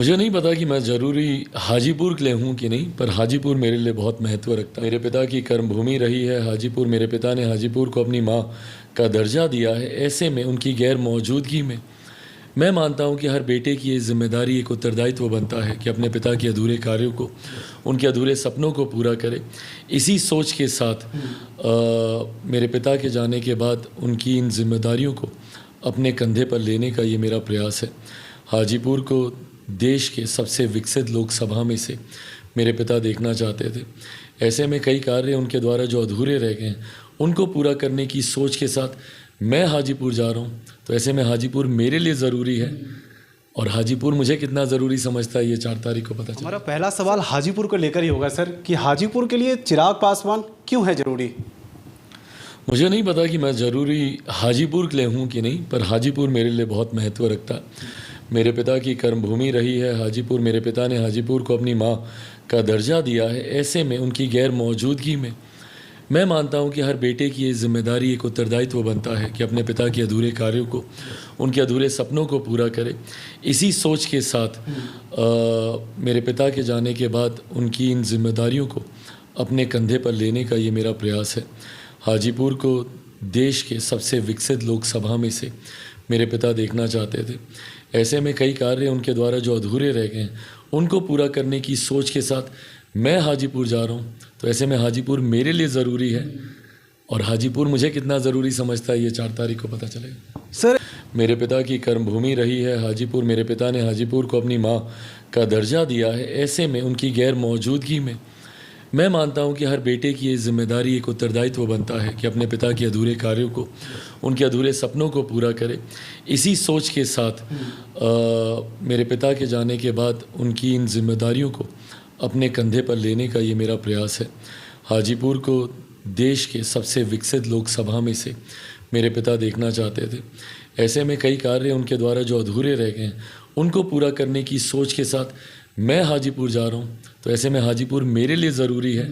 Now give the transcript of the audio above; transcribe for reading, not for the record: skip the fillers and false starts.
मुझे नहीं पता कि मैं ज़रूरी हाजीपुर के लिए हूँ कि नहीं, पर हाजीपुर मेरे लिए बहुत महत्व रखता है। मेरे पिता की कर्मभूमि रही है हाजीपुर। मेरे पिता ने हाजीपुर को अपनी माँ का दर्जा दिया है। ऐसे में उनकी गैर मौजूदगी में मैं मानता हूँ कि हर बेटे की ये जिम्मेदारी, एक उत्तरदायित्व बनता है कि अपने पिता के अधूरे कार्यों को, उनके अधूरे सपनों को पूरा करे। इसी सोच के साथ मेरे पिता के जाने के बाद उनकी इन जिम्मेदारियों को अपने कंधे पर लेने का ये मेरा प्रयास है। हाजीपुर को देश के सबसे विकसित लोकसभा में से मेरे पिता देखना चाहते थे। ऐसे में कई कार्य उनके द्वारा जो अधूरे रह गए हैं, उनको पूरा करने की सोच के साथ मैं हाजीपुर जा रहा हूँ। तो ऐसे में हाजीपुर मेरे लिए ज़रूरी है, और हाजीपुर मुझे कितना ज़रूरी समझता है ये 4 तारीख को पता चला। हमारा पहला सवाल हाजीपुर को लेकर ही होगा सर, कि हाजीपुर के लिए चिराग पासवान क्यों है ज़रूरी? मुझे नहीं पता कि मैं ज़रूरी हाजीपुर के लिए हूँ कि नहीं, पर हाजीपुर मेरे लिए बहुत महत्व रखता है। मेरे पिता की कर्मभूमि रही है हाजीपुर। मेरे पिता ने हाजीपुर को अपनी माँ का दर्जा दिया है। ऐसे में उनकी गैर मौजूदगी में मैं मानता हूँ कि हर बेटे की ये जिम्मेदारी, एक उत्तरदायित्व बनता है कि अपने पिता के अधूरे कार्यों को, उनके अधूरे सपनों को पूरा करे। इसी सोच के साथ मेरे पिता के जाने के बाद उनकी इन जिम्मेदारियों को अपने कंधे पर लेने का ये मेरा प्रयास है। हाजीपुर को देश के सबसे विकसित लोकसभा में से मेरे पिता देखना चाहते थे। ऐसे में कई कार्य उनके द्वारा जो अधूरे रह गए हैं, उनको पूरा करने की सोच के साथ मैं हाजीपुर जा रहा हूँ। तो ऐसे में हाजीपुर मेरे लिए ज़रूरी है, और हाजीपुर मुझे कितना ज़रूरी समझता है ये 4 तारीख को पता चलेगा। सर, मेरे पिता की कर्मभूमि रही है हाजीपुर। मेरे पिता ने हाजीपुर को अपनी माँ का दर्जा दिया है। ऐसे में उनकी गैर मौजूदगी में मैं मानता हूँ कि हर बेटे की ये जिम्मेदारी, एक उत्तरदायित्व बनता है कि अपने पिता के अधूरे कार्यों को, उनके अधूरे सपनों को पूरा करे। इसी सोच के साथ मेरे पिता के जाने के बाद उनकी इन जिम्मेदारियों को अपने कंधे पर लेने का ये मेरा प्रयास है। हाजीपुर को देश के सबसे विकसित लोकसभा में से मेरे पिता देखना चाहते थे। ऐसे में कई कार्य उनके द्वारा जो अधूरे रह गए हैं, उनको पूरा करने की सोच के साथ मैं हाजीपुर जा रहा हूँ। तो ऐसे में हाजीपुर मेरे लिए ज़रूरी है,